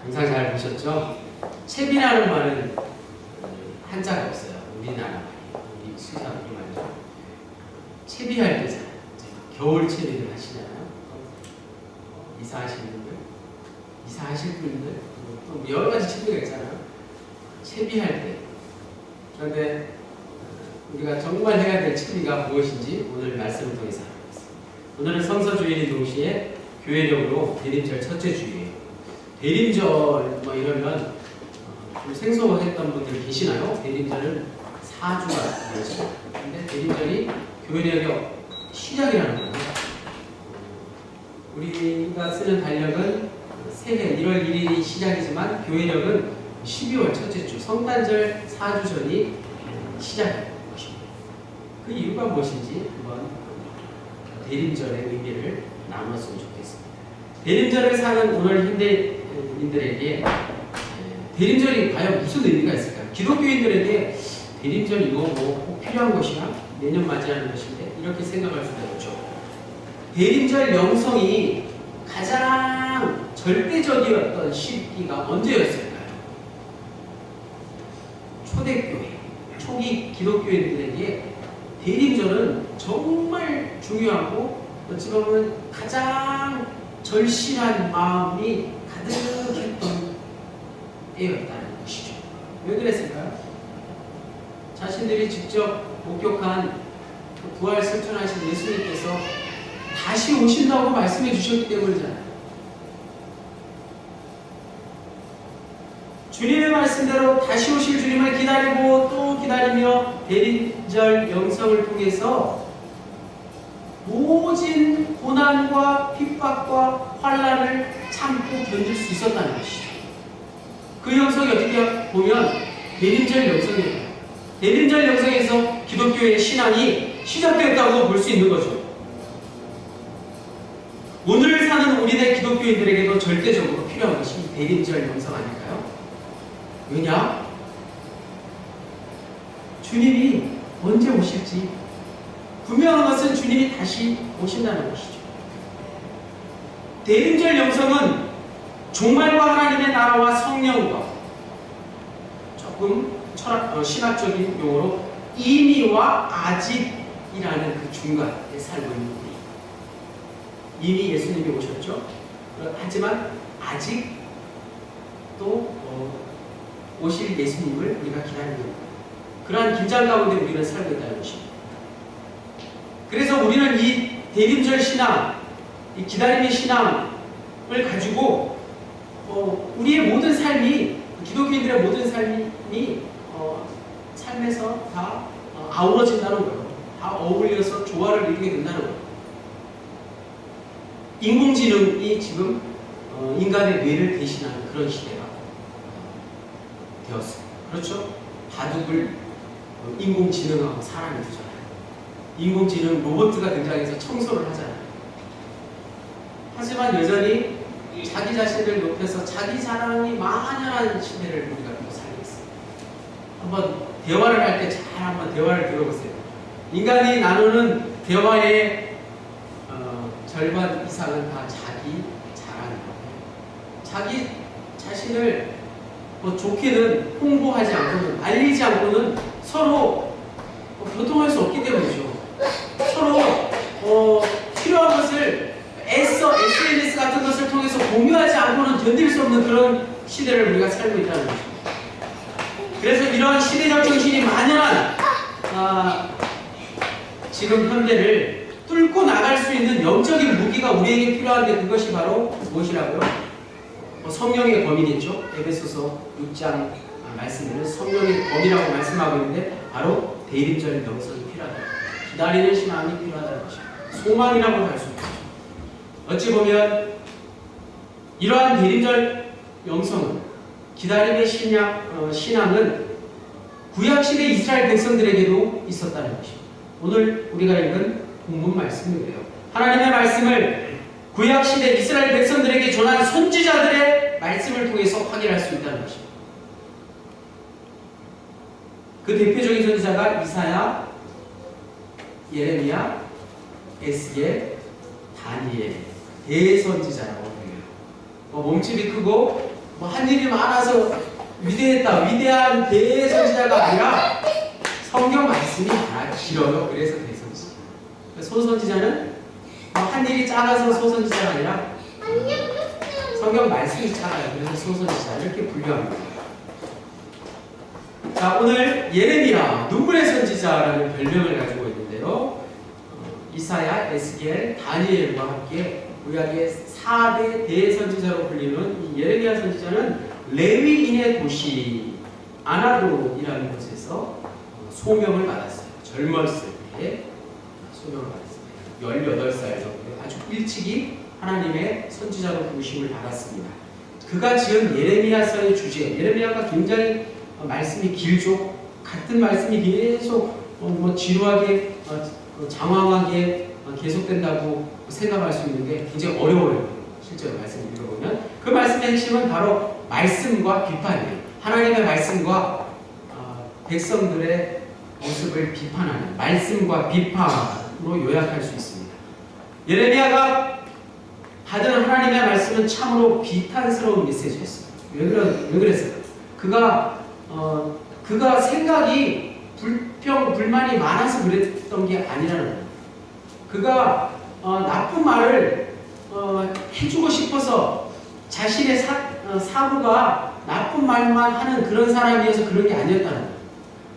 영상 잘 보셨죠? 채비라는 말은 한자가 없어요. 우리나라 말이. 우리 수사 우리 말이죠. 채비할 때잖아요. 겨울 채비를 하시잖아요. 이사하시는 분들, 이사하실 분들, 또 여러 가지 채비가 있잖아요. 채비할 때. 그런데 우리가 정말 해야 될 채비가 무엇인지 오늘 말씀을 통해서 알아보겠습니다. 오늘은 성서주일인 동시에 교회력으로 대림절 첫째 주일이에요. 대림절 뭐 이러면 좀 생소했던 분들 계시나요? 대림절은 4주가 되죠. 근데 대림절이 교회력의 시작이라는 거예요. 우리가 쓰는 달력은 새해 1월 1일이 시작이지만 교회력은 12월 첫째 주 성탄절 4주 전이 시작인 것입니다. 그 이유가 무엇인지 한번 대림절의 의미를 나눴으면 좋겠습니다. 대림절을 사는 오늘 현대인들에게 대림절이 과연 무슨 의미가 있을까요? 기독교인들에게 대림절 이거 뭐 꼭 필요한 것이야? 내년 맞이하는 것인데 이렇게 생각할 수도 있죠. 대림절 영성이 가장 절대적이었던 시기가 언제였을까요? 초대교회, 초기 기독교인들에게 대림절은 정말 중요하고 어찌 보면 가장 절실한 마음이 가득했던 때였다는 것이죠. 왜 그랬을까요? 자신들이 직접 목격한 부활 실천하신 예수님께서 다시 오신다고 말씀해 주셨기 때문이잖아요. 주님의 말씀대로 다시 오실 주님을 기다리고 또 기다리며 대림절 영성을 통해서 모진 고난과 핍박과 환난을 참고 견딜 수 있었다는 것이죠. 그 영성이 어떻게 보면 대림절 영성이에요. 대림절 영성에서 기독교의 신앙이 시작되었다고 볼 수 있는 거죠. 오늘 사는 우리네 기독교인들에게도 절대적으로 필요한 것이 대림절 영성 아닐까요? 왜냐? 주님이 언제 오실지 분명한 것은 주님이 다시 오신다는 것이죠. 대림절 영성은 종말과 하나님의 나라와 성령과 조금 신학적인 용어로 이미와 아직이라는 그 중간에 살고 있는 우리. 이미 예수님이 오셨죠. 하지만 아직 또 오실 예수님을 우리가 기다리는 그러한 긴장 가운데 우리는 살고 있다는 것입니다. 그래서 우리는 이 대림절 신앙, 이 기다림의 신앙을 가지고 우리의 모든 삶이 기독교인들의 모든 삶이 삶에서 다 아우러진다는 거예요. 다 어울려서 조화를 이루게 된다는 거예요. 인공지능이 지금 인간의 뇌를 대신하는 그런 시대가 되었습니다. 그렇죠? 바둑을 인공지능하고 사람이 두잖아요. 인공지능 로봇가 등장해서 청소를 하잖아요. 하지만 여전히 자기 자신을 높여서 자기 자랑이 만연한 시대를 우리가 또 살고 있습니다. 한번 대화를 할 때 잘 한번 대화를 들어보세요. 인간이 나누는 대화의 절반 이상은 다 자기 자랑이에요. 자기 자신을 좋게는 홍보하지 않고는 알리지 않고는 서로 교통할 수 없기 때문이죠. 서로 필요한 것을 애써 SNS 같은 것을 통해서 공유하지 않고는 견딜 수 없는 그런 시대를 우리가 살고 있다는 거죠. 그래서 이러한 시대적 정신이 만연한 지금 현대를 뚫고 나갈 수 있는 영적인 무기가 우리에게 필요한데 그것이 바로 무엇이라고요? 성령의 검이겠죠. 에베소서 6장 말씀에는 성령의 검이라고 말씀하고 있는데 바로 대림절 영성이 필요하다. 기다리는 신앙이 필요하다는 것입니다. 소망이라고 할 수 있죠. 어찌 보면 이러한 대림절 영성은 기다림의 신앙은 구약시대 이스라엘 백성들에게도 있었다는 것입니다. 오늘 우리가 읽은 본문 말씀이에요. 하나님의 말씀을 구약시대 이스라엘 백성들에게 전한 선지자들의 말씀을 통해서 확인할 수 있다는 것입니다. 그 대표적인 선지자가 이사야, 예레미야, 에스겔, 다니엘, 대선지자라고 불려요. 몸집이 크고 뭐 한 일이 많아서 위대했다, 위대한 대선지자가 아니라 성경 말씀이 많아 길어요. 그래서 대선지자. 소선지자는 한 일이 작아서 소선지자가 아니라 성경 말씀이 작아요. 그래서 소선지자 이렇게 분류합니다. 자, 오늘 예레미야 눈물의 선지자라는 별명을 가지고 있는데요. 이사야, 에스겔, 다니엘과 함께 구약의 4대 대선지자로 불리는 이 예레미야 선지자는 레위인의 도시 아나도이라는 곳에서 소명을 받았어요. 젊었을 때 소명을 받았습니다. 18살 정도에 아주 일찍이 하나님의 선지자로 부르심을 받았습니다. 그가 지은 예레미야서의 주제, 예레미야가 굉장히 말씀이 길죠. 같은 말씀이 계속 지루하게 장황하게 계속된다고 생각할 수 있는데 굉장히 어려워요. 실제로 말씀을 읽어보면 그 말씀의 핵심은 바로 말씀과 비판이에요. 하나님의 말씀과 백성들의 모습을 비판하는 말씀과 비판으로 요약할 수 있습니다. 예레미야가 받은 하나님의 말씀은 참으로 비탄스러운 메시지였어요. 왜 그랬어요? 그가 생각이 불만이 많아서 그랬던 게 아니라는 거예요. 그가 나쁜 말을 해주고 싶어서 자신의 사고가 나쁜 말만 하는 그런 사람이어서 그런 게 아니었다는 거예요.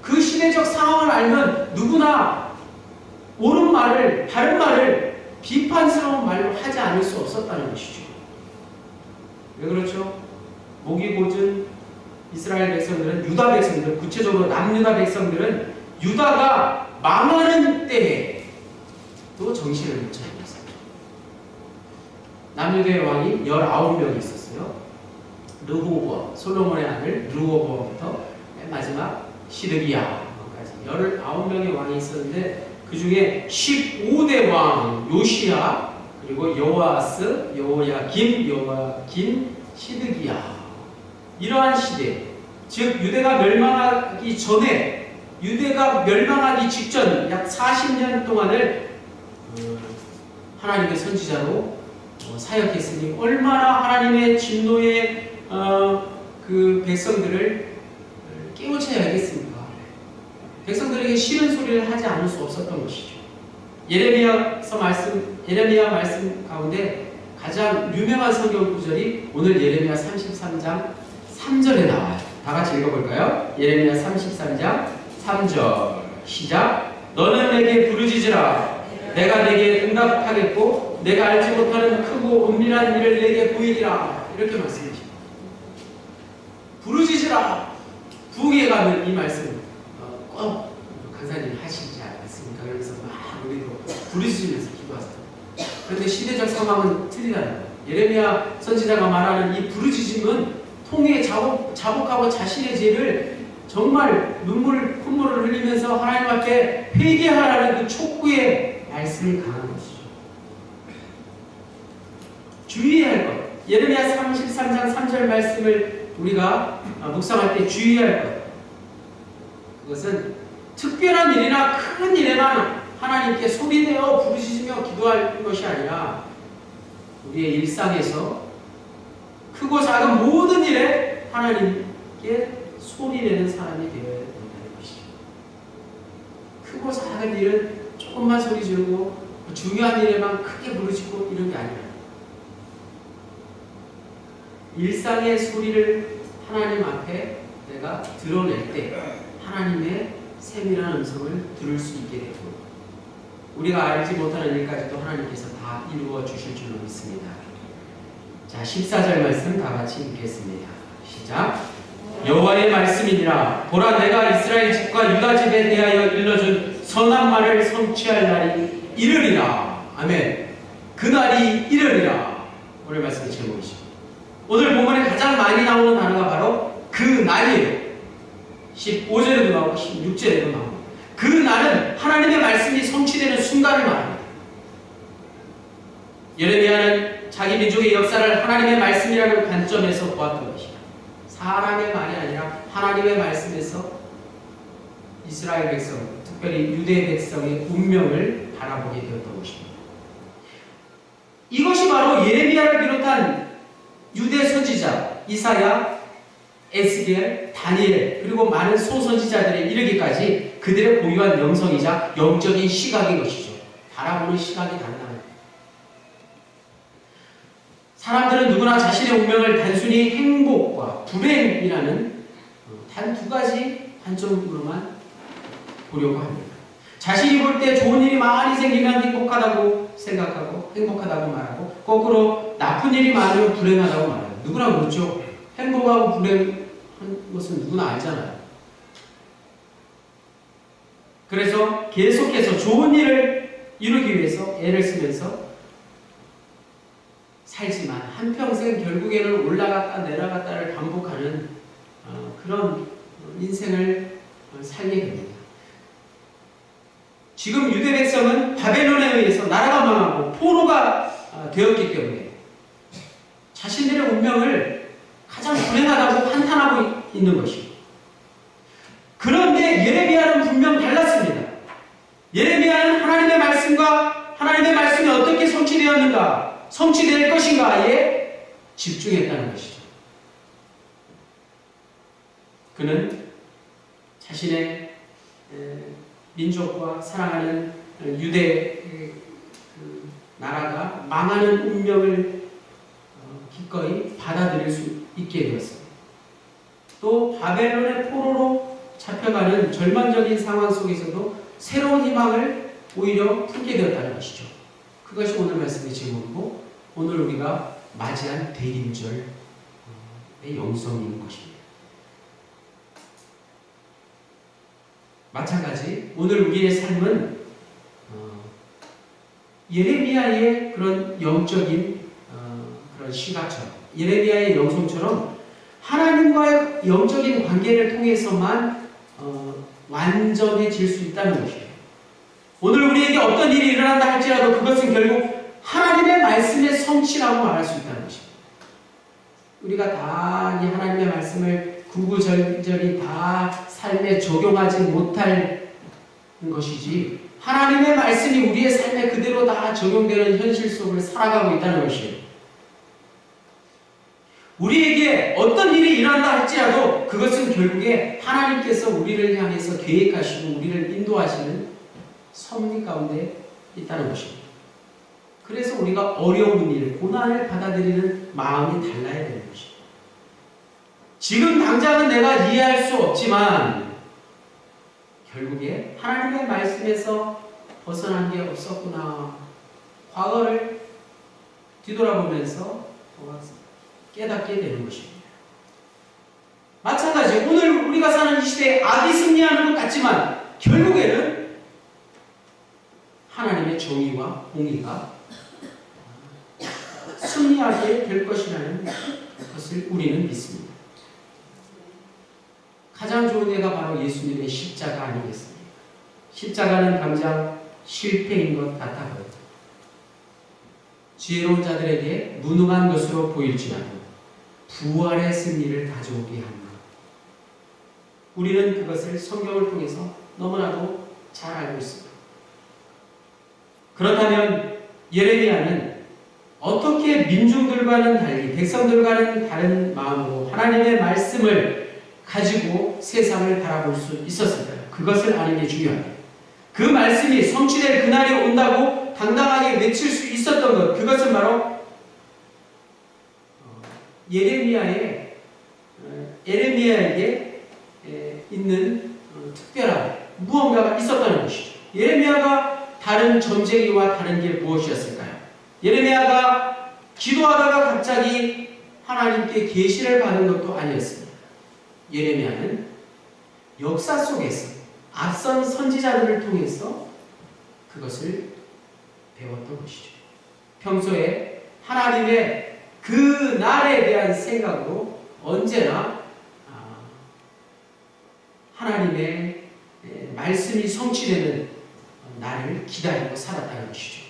그 시대적 상황을 알면 누구나 옳은 말을, 바른 말을 비판스러운 말로 하지 않을 수 없었다는 것이죠. 왜 그렇죠? 목이 고준 이스라엘 백성들은, 유다 백성들, 구체적으로 남유다 백성들은 유다가 망하는 때에 또 정신을 못 차리고 있어요. 남유다의 왕이 19명이 있었어요. 르호보암, 솔로몬의 아들 르호보암부터 맨 마지막 시드기야까지 19명의 왕이 있었는데 그 중에 15대 왕 요시야, 그리고 여호아스, 여호야김, 시드기야, 이러한 시대, 즉 유대가 멸망하기 전에, 유대가 멸망하기 직전 약 40년 동안을 하나님의 선지자로 사역했으니 얼마나 하나님의 진노의 그 백성들을 깨우쳐야겠습니까? 백성들에게 싫은 소리를 하지 않을 수 없었던 것이죠. 예레미야 말씀 가운데 가장 유명한 성경 구절이 오늘 예레미야 33장 3절에 나와요. 다 같이 읽어볼까요? 예레미야 33장 3절 시작. 너는 내게 부르짖으라. 내가 내게 응답하겠고 내가 알지 못하는 크고 은밀한 일을 내게 보이리라. 이렇게 말씀하십니다. 부르짖으라. 부흥에 가면 이 말씀 꼭 강사님 하시지 않습니까? 그래서 막 우리도 부르짖으면서 기도하세요. 그런데 시대적 상황은 틀리다는 거예요. 예레미야 선지자가 말하는 이 부르짖음은 통에 자복하고 자신의 죄를 정말 콧물을 흘리면서 하나님 앞에 회개하라는 그 촉구의 말씀이 강한 것이죠. 주의해야 할 것. 예레미야 33장 3절 말씀을 우리가 묵상할 때 주의해야 할 것. 그것은 특별한 일이나 큰 일에만 하나님께 소리내어 부르짖으며 기도할 것이 아니라 우리의 일상에서 크고 작은 모든 일에 하나님께 소리내는 사람이 되어야 된다는 것이죠. 크고 작은 일은 조금만 소리 지르고 중요한 일에만 크게 부르짖고 이런 게 아니라 일상의 소리를 하나님 앞에 내가 드러낼 때 하나님의 세밀한 음성을 들을 수 있게 되고 우리가 알지 못하는 일까지도 하나님께서 다 이루어 주실 줄로 믿습니다. 자, 14절 말씀 다 같이 읽겠습니다. 시작. 여호와의 말씀이니라. 보라, 내가 이스라엘 집과 유다 집에 대하여 일러준 선한 말을 성취할 날이 이르리라. 아멘. 그날이 이르리라. 오늘 말씀의 제목이죠. 오늘 본문에 가장 많이 나오는 단어가 바로 그 날이에요. 15절에도 나오고 16절에도 나오고 그 날은 하나님의 말씀이 성취되는 순간을 말합니다. 예레미야는 자기 민족의 역사를 하나님의 말씀이라는 관점에서 보았던 것이다. 사람의 말이 아니라 하나님의 말씀에서 이스라엘 백성, 특별히 유대 백성의 운명을 바라보게 되었던 것입니다. 이것이 바로 예레미야를 비롯한 유대 선지자, 이사야, 에스겔, 다니엘 그리고 많은 소선지자들에 이르기까지 그들의 고유한 영성이자 영적인 시각인 것이죠. 바라보는 시각이 다르다. 사람들은 누구나 자신의 운명을 단순히 행복과 불행이라는 단 두 가지 관점으로만 보려고 합니다. 자신이 볼 때 좋은 일이 많이 생기면 행복하다고 생각하고 행복하다고 말하고 거꾸로 나쁜 일이 많으면 불행하다고 말해요. 누구나 그렇죠. 행복하고 불행한 것은 누구나 알잖아요. 그래서 계속해서 좋은 일을 이루기 위해서 애를 쓰면서 살지만 한평생 결국에는 올라갔다 내려갔다를 반복하는 그런 인생을 살게 됩니다. 지금 유대 백성은 바벨론에 의해서 나라가 망하고 포로가 되었기 때문에 자신들의 운명을 가장 불행하다고 한탄하고 있는 것이죠. 그런데 예레미야는 분명 달랐습니다. 예레미야는 하나님의 말씀과 하나님의 말씀이 어떻게 성취되었는가, 성취될 것인가에 집중했다는 것이죠. 그는 자신의 민족과 사랑하는 유대 나라가 망하는 운명을 기꺼이 받아들일 수 있게 되었습니다. 또 바벨론의 포로로 잡혀가는 절망적인 상황 속에서도 새로운 희망을 오히려 품게 되었다는 것이죠. 그것이 오늘 말씀의 제목이고 오늘 우리가 맞이한 대림절의 영성인 것입니다. 마찬가지 오늘 우리의 삶은 예레미야의 그런 영적인 그런 시각처럼 예레미야의 영성처럼 하나님과의 영적인 관계를 통해서만 완전해질 수 있다는 것이에요. 오늘 우리에게 어떤 일이 일어난다 할지라도 그것은 결국 하나님의 말씀의 성취라고 말할 수 있다는 것입니다. 우리가 다 이 하나님의 말씀을 구구절절히 다 삶에 적용하지 못할 것이지 하나님의 말씀이 우리의 삶에 그대로 다 적용되는 현실 속을 살아가고 있다는 것이에요. 우리에게 어떤 일이 일어난다 할지라도 그것은 결국에 하나님께서 우리를 향해서 계획하시고 우리를 인도하시는 섭리 가운데 있다는 것입니다. 그래서 우리가 어려운 일, 고난을 받아들이는 마음이 달라야 되는 것입니다. 지금 당장은 내가 이해할 수 없지만 결국에 하나님의 말씀에서 벗어난 게 없었구나. 과거를 뒤돌아보면서 깨닫게 되는 것입니다. 마찬가지 오늘 우리가 사는 이 시대에 악이 승리하는 것 같지만 결국에는 하나님의 정의와 공의가 승리하게 될 것이라는 것을 우리는 믿습니다. 가장 좋은 예가 바로 예수님의 십자가 아니겠습니까? 십자가는 당장 실패인 것 같아 보여요. 지혜로운 자들에게 무능한 것으로 보일지라도 부활의 승리를 가져오게 합니다. 우리는 그것을 성경을 통해서 너무나도 잘 알고 있습니다. 그렇다면 예레미야는 어떻게 민중들과는 달리 백성들과는 다른 마음으로 하나님의 말씀을 가지고 세상을 바라볼 수 있었을까요? 그것을 아는 게 중요합니다. 그 말씀이 성취될 그날이 온다고 당당하게 외칠 수 있었던 것, 그것은 바로 예레미야에게 있는 특별한 무언가가 있었다는 것이죠. 예레미야가 다른 점쟁이와 다른 게 무엇이었을까요? 예레미야가 기도하다가 갑자기 하나님께 계시를 받은 것도 아니었습니다. 예레미야는 역사 속에서 앞선 선지자들을 통해서 그것을 배웠던 것이죠. 평소에 하나님의 그 날에 대한 생각으로 언제나 하나님의 말씀이 성취되는 날을 기다리고 살았다는 것이죠.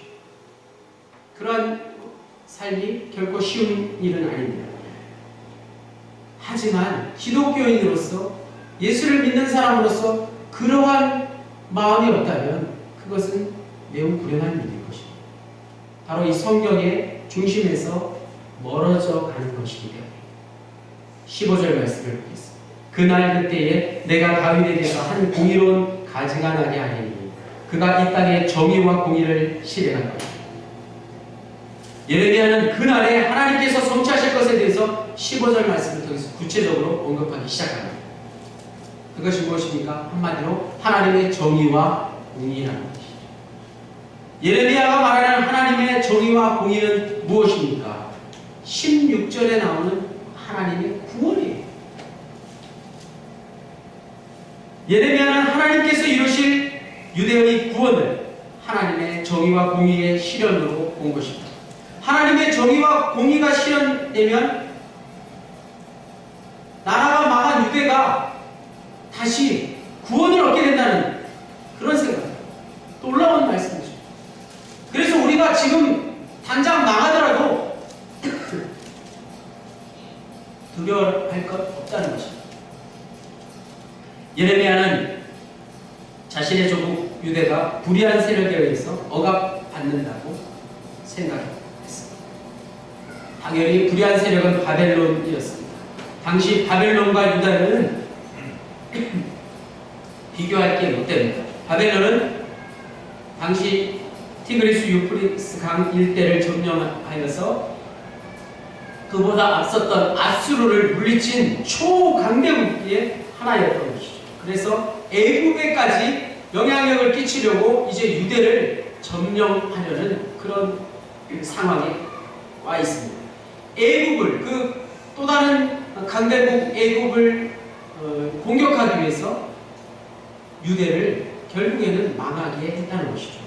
그러한 삶이 결코 쉬운 일은 아닙니다. 하지만 기독교인으로서 예수를 믿는 사람으로서 그러한 마음이 없다면 그것은 매우 불행한 일일 것입니다. 바로 이 성경의 중심에서 멀어져 가는 것이기 때문에 15절 말씀을 보겠습니다. 그날 그때에 내가 다윗에 대해서 한 공의로운 가지가 나게 하리니 그가 이 땅에 정의와 공의를 실행할 것이다. 예레미야는 그날에 하나님께서 성취하실 것에 대해서 15절 말씀을 통해서 구체적으로 언급하기 시작합니다. 그것이 무엇입니까? 한마디로 하나님의 정의와 공의라는 것이죠. 예레미야가 말하는 하나님의 정의와 공의는 무엇입니까? 16절에 나오는 하나님의 구원이에요. 예레미야는 하나님께서 이루실 유대의 구원을 하나님의 정의와 공의의 실현으로 본 것입니다. 하나님의 정의와 공의가 실현되면 나라가 망한 유대가 다시 구원을 얻게 된다는 그런 생각, 놀라운 말씀이죠. 그래서 우리가 지금 당장 망하더라도 두려워할 것 없다는 것입니다. 예레미야는 자신의 조국 유대가 불의한 세력에 의해서 억압받는다고 생각했습니다. 당연히 불의한 세력은 바벨론이었습니다. 당시 바벨론과 유다는 비교할 게 못 됩니다. 바벨론은 당시 티그리스 유프리스 강 일대를 점령하여서 그보다 앞섰던 아수르를 물리친 초강대국의 하나였던 것이죠. 그래서 애국에까지 영향력을 끼치려고 이제 유대를 점령하려는 그런 상황에 와 있습니다. 애국을, 그 또 다른 강대국 애국을 공격하기 위해서 유대를 결국에는 망하게 했다는 것이죠.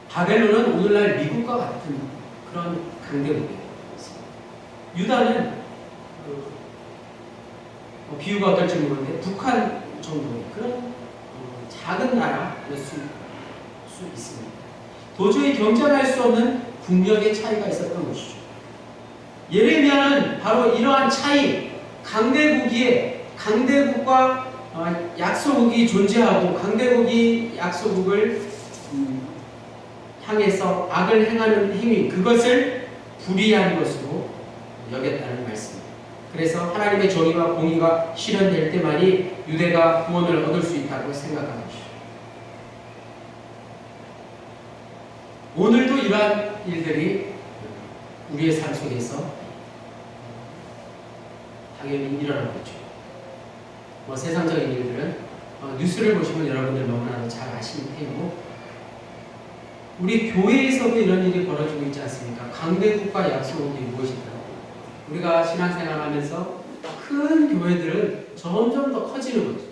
바벨론은 오늘날 미국과 같은 그런 강대국이에요. 유다는 비유가 어떨지 모르는데 북한 정도의 그런 작은 나라일 수 있습니다. 도저히 경쟁할 수 없는 국력의 차이가 있었던 것이죠. 예레미야는 바로 이러한 차이, 강대국과 약소국이 존재하고 강대국이 약소국을 향해서 악을 행하는 행위, 그것을 불의한 것으로 여겼다는 말씀입니다. 그래서 하나님의 정의와 공의가 실현될 때만이 유대가 구원을 얻을 수 있다고 생각하는 것이죠. 오늘도 이러한 일들이 우리의 삶 속에서 당연히 일어나고 있죠. 세상적인 일들은 뉴스를 보시면 여러분들 너무나도 잘 아시는 테고, 우리 교회에서도 이런 일이 벌어지고 있지 않습니까? 강대국과 약소국이 무엇일까요? 우리가 신앙생활하면서 큰 교회들은 점점 더 커지는 거죠.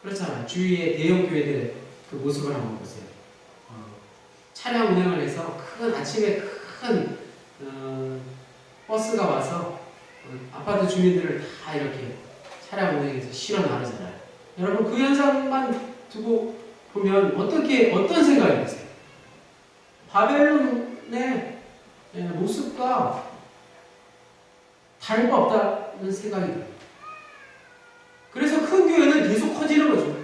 그렇잖아요. 주위의 대형 교회들의 그 모습을 한번 보세요. 차량 운행을 해서 아침에 큰 버스가 와서 아파트 주민들을 다 이렇게 차량 운행해서 실어 나르잖아요. 여러분 그 현상만 두고 보면 어떤 생각이 드세요? 바벨론의 모습과 다를 바 없다는 생각이 들어요. 그래서 큰 교회는 계속 커지는 거죠.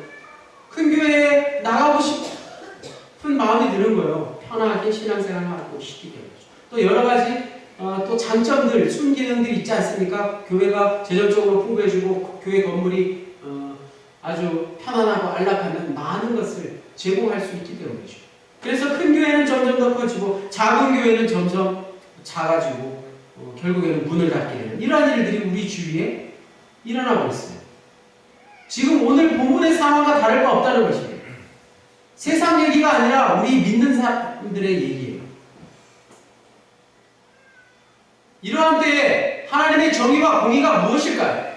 큰 교회에 나가고 싶은 마음이 드는 거예요. 편하게 신앙생활하고 싶기 때문에. 또 여러 가지 또 장점들, 순기능들이 있지 않습니까? 교회가 재정적으로 풍부해지고 교회 건물이 아주 편안하고 안락하는 많은 것을 제공할 수 있기 때문이죠. 그래서 큰 교회는 점점 더 커지고 작은 교회는 점점 작아지고 결국에는 문을 닫게 되는 이러한 일들이 우리 주위에 일어나고 있어요. 지금 오늘 본문의 상황과 다를 바 없다는 것이에요. 세상 얘기가 아니라 우리 믿는 사람들의 얘기예요. 이러한 때에 하나님의 정의와 공의가 무엇일까요?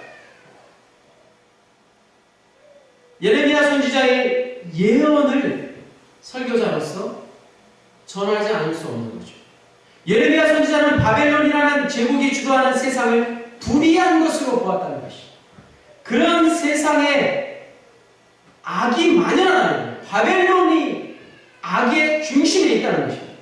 예레미야 선지자의 예언을 설교자로서 전하지 않을 수 없는 거죠. 예레미야 선지자는 바벨론이라는 제국이 주도하는 세상을 불의한 것으로 보았다는 것이죠. 그런 세상에 악이 만연하다는 거예요. 바벨론이 악의 중심에 있다는 것입니다.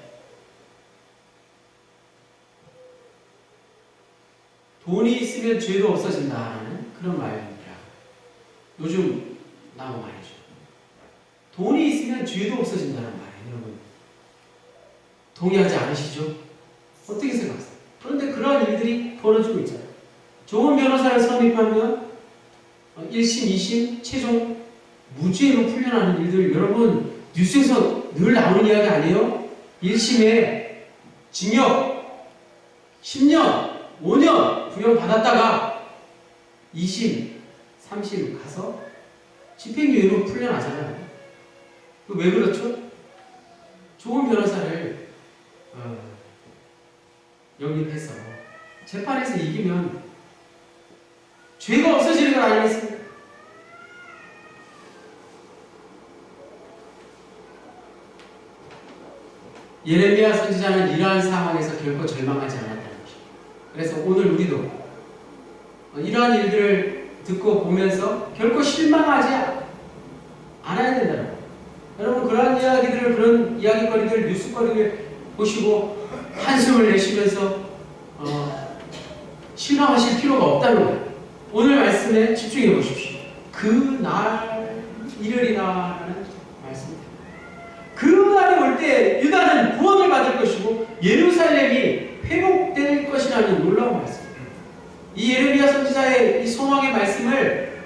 돈이 있으면 죄도 없어진다는 그런 말입니다. 요즘 나온 말이죠. 돈이 있으면 죄도 없어진다는 말이에요. 여러분 동의하지 않으시죠? 어떻게 생각하세요? 그런데 그러한 일들이 벌어지고 있잖아요. 좋은 변호사를 선임하면 1심, 2심, 최종 무죄로 풀려나는 일들, 여러분 뉴스에서 늘 나오는 이야기 아니에요? 1심에 징역 10년, 5년 구형받았다가 2심, 3심 가서 집행유예로 풀려나잖아요. 왜 그렇죠? 좋은 변호사를 영입해서 재판에서 이기면 죄가 없어지는 건 아니겠습니까? 예레미야 선지자는 이러한 상황에서 결코 절망하지 않았다는 것입니다. 그래서 오늘 우리도 이러한 일들을 듣고 보면서 결코 실망하지 않아야 된다는 거예요. 여러분 그러한 이야기들을, 그런 이야기거리들, 뉴스거리를 보시고 한숨을 내쉬면서 실망하실 필요가 없다는 거예요. 오늘 말씀에 집중해 보십시오. 그 날 이르리라는 말씀입니다. 그 날이 올 때 유다는 구원을 받을 것이고 예루살렘이 회복될 것이라는 놀라운 말씀입니다. 이 예레미야 선지자의 이 소망의 말씀을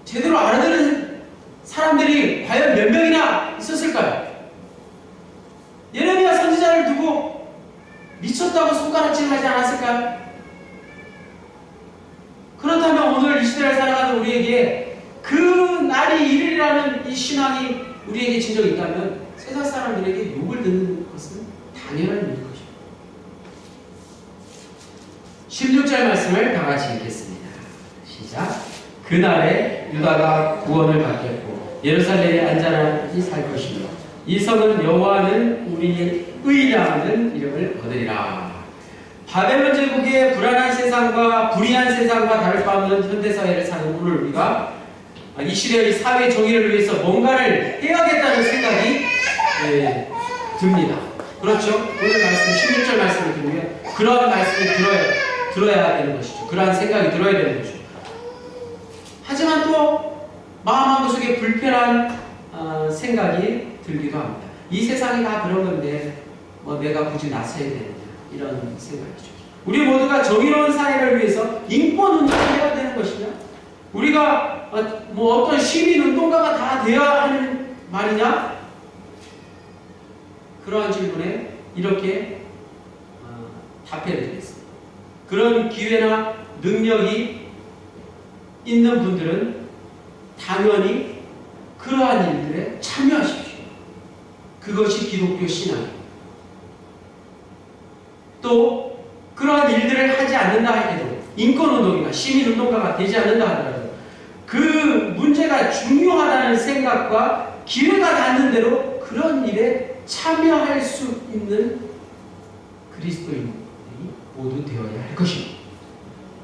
제대로 알아들은 사람들이 과연 몇 명이나 있었을까요? 예레미야 선지자를 두고 미쳤다고 손가락질 하지 않았을까요? 그렇다면 오늘 이 시대를 살아가는 우리에게 그 날이 이르리라는 이 신앙이 우리에게 진정이 있다면 세상 사람들에게 욕을 듣는 것은 당연한 일일 것입니다. 16절 말씀을 다 같이 읽겠습니다. 시작. 그날에 유다가 구원을 받겠고 예루살렘에 안전하게 살 것이며 이 성은 여호와는 우리의 의라는 이름을 거두리라. 바벨론 제국의 불안한 세상과 불의한 세상과 다를 바 없는 현대사회를 사는 오늘 우리가 이 시대의 사회 정의를 위해서 뭔가를 해야겠다는 생각이 듭니다. 그렇죠? 오늘 말씀 16절 말씀을 들으면 그러한 말씀을 들어야 되는 것이죠. 그러한 생각이 들어야 되는 것이죠. 하지만 또 마음 한구석에 불편한 생각이 들기도 합니다. 이 세상이 다 그런 건데 내가 굳이 나서야 되느냐 이런 생각이죠. 우리 모두가 정의로운 사회를 위해서 인권운동을 해야 되는 것이냐? 우리가 어떤 시민운동가가 다 되어야 하는 말이냐? 그러한 질문에 이렇게 답해드리겠습니다. 그런 기회나 능력이 있는 분들은 당연히 그러한 일들에 참여하십시오. 그것이 기독교 신앙입니다. 또 그러한 일들을 하지 않는다 해도 인권운동이나 시민운동가가 되지 않는다 하더라도 그 문제가 중요하다는 생각과 기회가 닿는 대로 그런 일에 참여할 수 있는 그리스도인들이 모두 되어야 할 것입니다.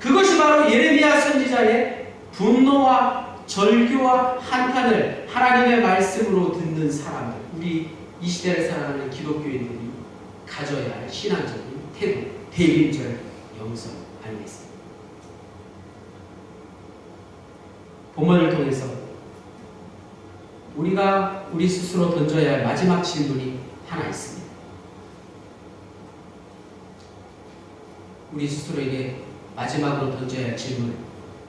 그것이 바로 예레미야 선지자의 분노와 절규와 한탄을 하나님의 말씀으로 듣는 사람들, 우리 이 시대를 살아가는 기독교인들이 가져야 할 신앙적인 태도, 대림절 영성 아니겠습니까? 본문을 통해서 우리가 우리 스스로 던져야 할 마지막 질문이 하나 있습니다. 우리 스스로에게 마지막으로 던져야 할 질문,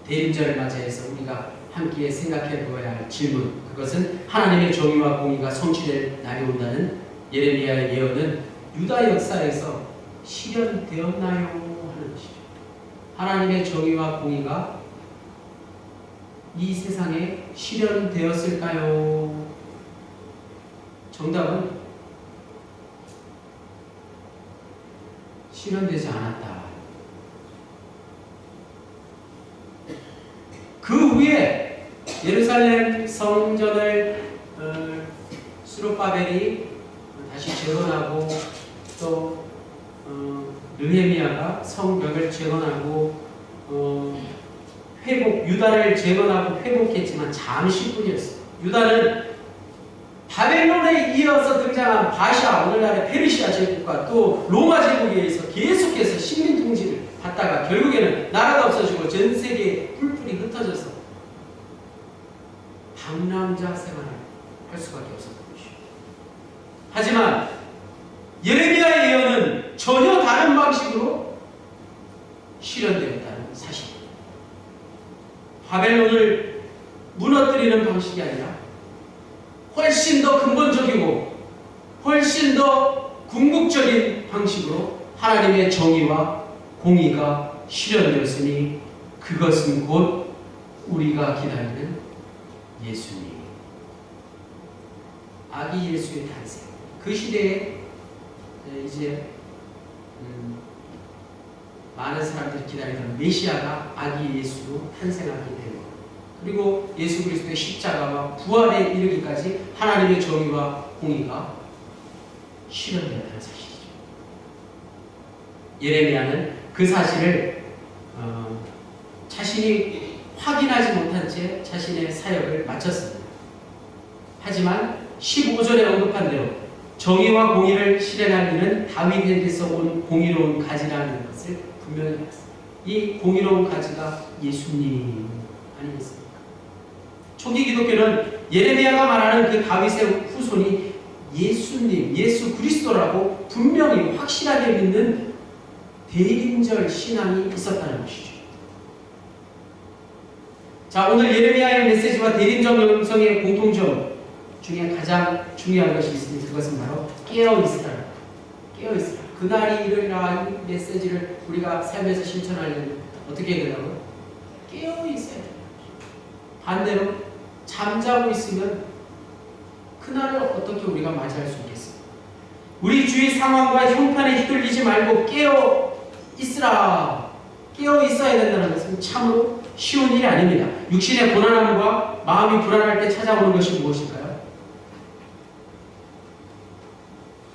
대림절을 맞이해서 우리가 함께 생각해 보아야 할 질문, 그것은 하나님의 정의와 공의가 성취될 날이 온다는 예레미야의 예언은 유다 역사에서 실현되었나요? 하는 것이죠. 하나님의 정의와 공의가 이 세상에 실현되었을까요? 정답은 실현되지 않았다. 그 후에 예루살렘 성전을 스룹바벨이 다시 재건하고 또 느헤미야가 성벽을 재건하고 유다를 재건하고 회복했지만 잠시뿐이었어요. 유다는 바벨론에 이어서 등장한 바샤, 오늘날의 페르시아 제국과 또 로마 제국에 의해서 계속해서 식민 통치를 받다가 결국에는 나라가 없어지고 전 세계에 뿔뿔이 흩어져서 방랑자 생활을 할 수밖에 없었던 것이죠. 하지만 예레미야의 예언은 전혀 다른 방식으로 실현되었다는 사실입니다. 바벨론을 무너뜨리는 방식이 아니라 훨씬 더 근본적이고 훨씬 더 궁극적인 방식으로 하나님의 정의와 공의가 실현되었으니 그것은 곧 우리가 기다리는 예수님, 아기 예수의 탄생. 그 시대에 이제 많은 사람들이 기다리던 메시아가 아기 예수로 탄생하게 된 것. 그리고 예수 그리스도의 십자가와 부활에 이르기까지 하나님의 정의와 공의가 실현되었다는 사실이죠. 예레미야는 그 사실을 자신이 확인하지 못한 채 자신의 사역을 마쳤습니다. 하지만 15절에 언급한 대로 정의와 공의를 실현할 이는 다윗에게서 온 공의로운 가지라는 것을 분명히 알았습니다. 이 공의로운 가지가 예수님 아니겠습니까? 초기 기독교는 예레미야가 말하는 그 다윗의 후손이 예수님, 예수 그리스도라고 분명히 확실하게 믿는 대림절 신앙이 있었다는 것이죠. 자, 오늘 예레미야의 메시지와 대림절 영성의 공통점 중에 가장 중요한 것이 있습니다. 그것은 바로 깨어있으라. 깨어있으라. 그날이 이르리라. 이 메시지를 우리가 삶에서 실천하려면 어떻게 해야 되냐고요? 깨어있어야 돼요. 반대로 잠자고 있으면 그날을 어떻게 우리가 맞이할 수 있겠어요? 우리 주위 상황과 형편에 휘둘리지 말고 깨어있으라. 깨어있어야 된다는 것은 참으로 쉬운 일이 아닙니다. 육신의 고난함과 마음이 불안할 때 찾아오는 것이 무엇일까요?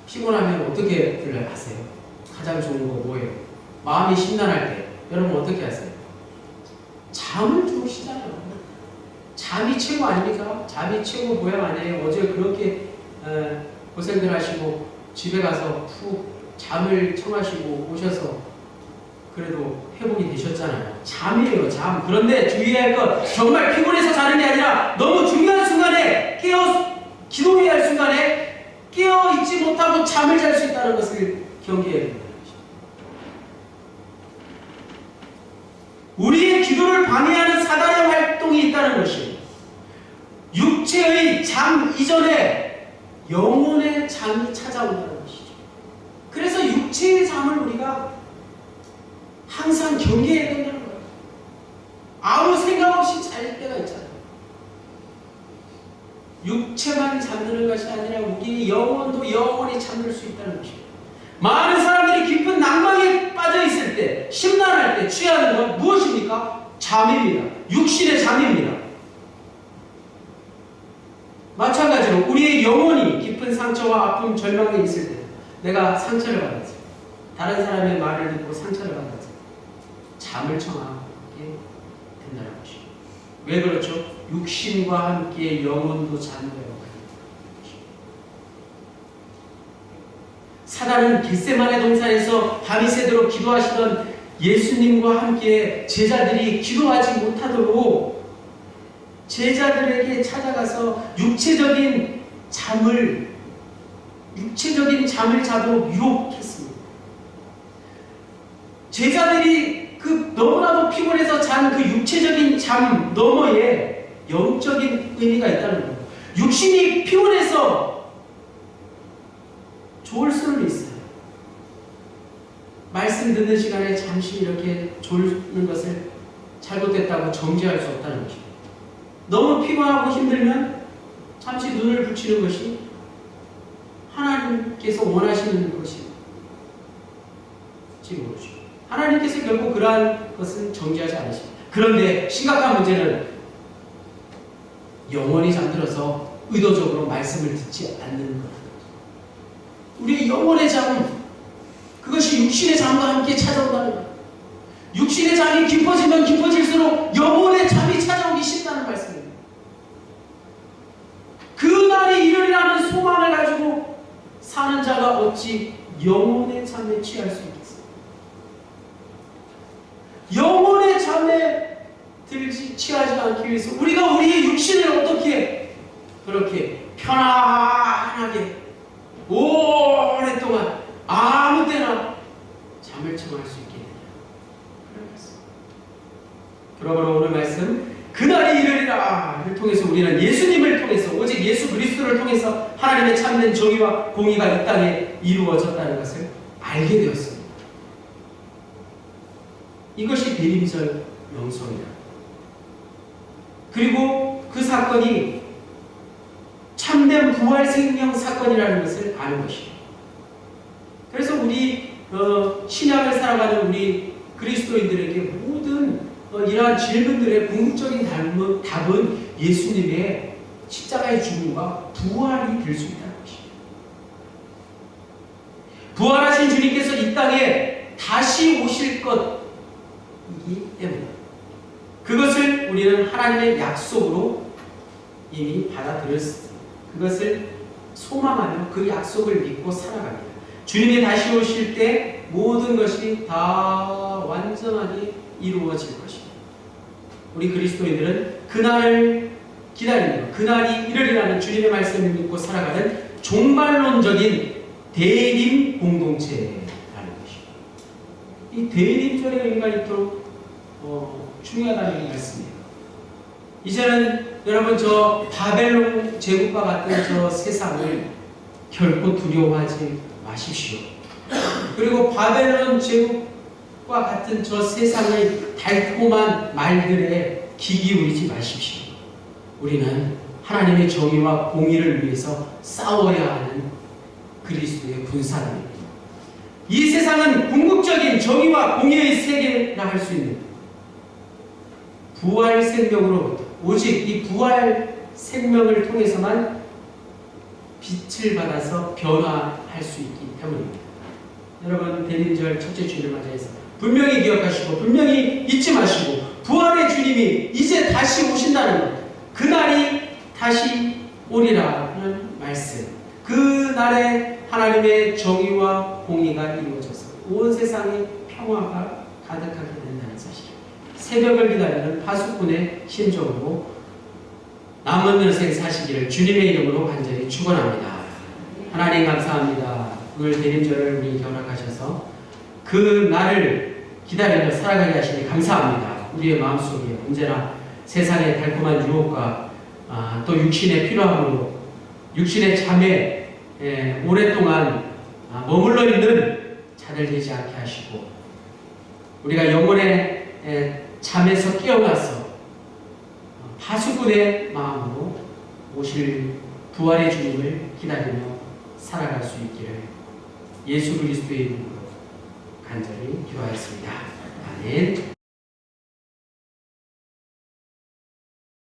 피곤하면 어떻게 하세요? 가장 좋은 거 뭐예요? 마음이 심란할 때 여러분 어떻게 하세요? 잠을 주무시잖아요. 잠이 최고 아닙니까? 잠이 최고 보양 아니에요? 어제 그렇게 고생들 하시고 집에 가서 푹 잠을 청하시고 오셔서 그래도 회복이 되셨잖아요. 잠이에요, 잠. 그런데 주의해야 할 것, 정말 피곤해서 자는 게 아니라 너무 중요한 순간에 기도해야 할 순간에 깨어있지 못하고 잠을 잘 수 있다는 것을 경계해야 된다는 것입니다. 우리의 기도를 방해하는 사단의 활동이 있다는 것입니다. 육체의 잠 이전에 영혼의 잠이 찾아온다는 것이죠. 그래서 육체의 잠을 우리가 항상 경계해야 된다는 거예요. 아무 생각 없이 잘 때가 있잖아요. 육체만 잠드는 것이 아니라 우리 영혼도 영원히 잠들 수 있다는 것입니다. 많은 사람들이 깊은 낭망에 빠져 있을 때, 심란할 때 취하는 건 무엇입니까? 잠입니다. 육신의 잠입니다. 마찬가지로 우리의 영혼이 깊은 상처와 아픔, 절망에 있을 때 내가 상처를 받았어요. 다른 사람의 말을 듣고 상처를 받았어요. 잠을 청하게 된다는 것입니다. 왜 그렇죠? 육신과 함께 영혼도 잠들어가는 것입니다. 사단은 겟세마네 동산에서 밤이 새도록 기도하시던 예수님과 함께 제자들이 기도하지 못하도록 제자들에게 찾아가서 육체적인 잠을 자도록 유혹했습니다. 제자들이 그 너무나도 피곤해서 잔 그 육체적인 잠 너머에 영적인 의미가 있다는 거예요. 육신이 피곤해서 좋을 수는 있어요. 말씀 듣는 시간에 잠시 이렇게 졸는 것을 잘못됐다고 정죄할 수 없다는 것입니다. 너무 피곤하고 힘들면 잠시 눈을 붙이는 것이 하나님께서 원하시는 것인지 모르죠. 하나님께서 결국 그러한 것은 정죄하지 않으십니다. 그런데 심각한 문제는 영혼이 잠들어서 의도적으로 말씀을 듣지 않는 것. 우리의 영혼의 잠, 그것이 육신의 잠과 함께 찾아온다는 것. 육신의 잠이 깊어지면 깊어질수록 영혼의 잠이 찾아오기 쉽다는 말씀입니다. 그날이 이르리라는 소망을 가지고 사는 자가 어찌 영혼의 잠에 취할 수 있겠습니까? 영혼의 잠에 취하지 않기 위해서 우리가 우리의 육신을 어떻게 그렇게 편안하게 오랫동안 아무 때나 잠을 청할 수 있게 되냐. 그러므로 오늘 말씀 그날이 이르리라를 통해서 우리는 예수님을 통해서 오직 예수 그리스도를 통해서 하나님의 참된 정의와 공의가 이 땅에 이루어졌다는 것을 알게 되었습니다. 이것이 대림절 명성이다. 그리고 그 사건이 참된 부활 생명 사건이라는 것을 아는 것이에요. 그래서 우리 신약을 살아가는 우리 그리스도인들에게 모든 이러한 질문들의 궁극적인 답은 예수님의 십자가의 죽음과 부활이 될 수 있다는 것입니다. 부활하신 주님께서 이 땅에 다시 오실 것이기 때문에 그것을 우리는 하나님의 약속으로 이미 받아들였습니다. 그것을 소망하며 그 약속을 믿고 살아갑니다. 주님이 다시 오실 때 모든 것이 다 완전하게 이루어질 것입니다. 우리 그리스도인들은 그날을 기다리며 그날이 이르리라는 주님의 말씀을 믿고 살아가는 종말론적인 대림 공동체라는 것입니다. 이 대림절의 의미가 있도록 중요하다는 말씀이에요. 이제는 여러분 저 바벨론 제국과 같은 저 세상을 결코 두려워하지 마십시오. 그리고 바벨론 제국과 같은 저 세상의 달콤한 말들에 귀 기울이지 마십시오. 우리는 하나님의 정의와 공의를 위해서 싸워야 하는 그리스도의 군사들입니다. 이 세상은 궁극적인 정의와 공의의 세계라 할 수 있는 부활 생명으로부터 오직 이 부활 생명을 통해서만 빛을 받아서 변화할 수 있기 때문입니다. 여러분 대림절 첫째 주일을 맞이해서 분명히 기억하시고 분명히 잊지 마시고 부활의 주님이 이제 다시 오신다는 것, 그날이 다시 오리라는 말씀, 그날에 하나님의 정의와 공의가 이루어져서 온 세상에 평화가 가득하게 된다는 사실, 새벽을 기다리는 파수꾼의 심정으로 남은 여생 사시기를 주님의 이름으로 간절히 축원합니다. 하나님 감사합니다. 오늘 대림절을 우리 경락하셔서 그 날을 기다리며 살아가게 하시니 감사합니다. 우리의 마음속에 언제나 세상의 달콤한 유혹과 또 육신의 필요함으로 육신의 잠에 오랫동안 머물러 있는 자들 되지 않게 하시고 우리가 영혼의 잠에서 깨어나서 파수꾼의 마음으로 오실 부활의 주님을 기다리며 살아갈 수 있기를 예수 그리스도의 이름으로 간절히 기도하였습니다. 아멘.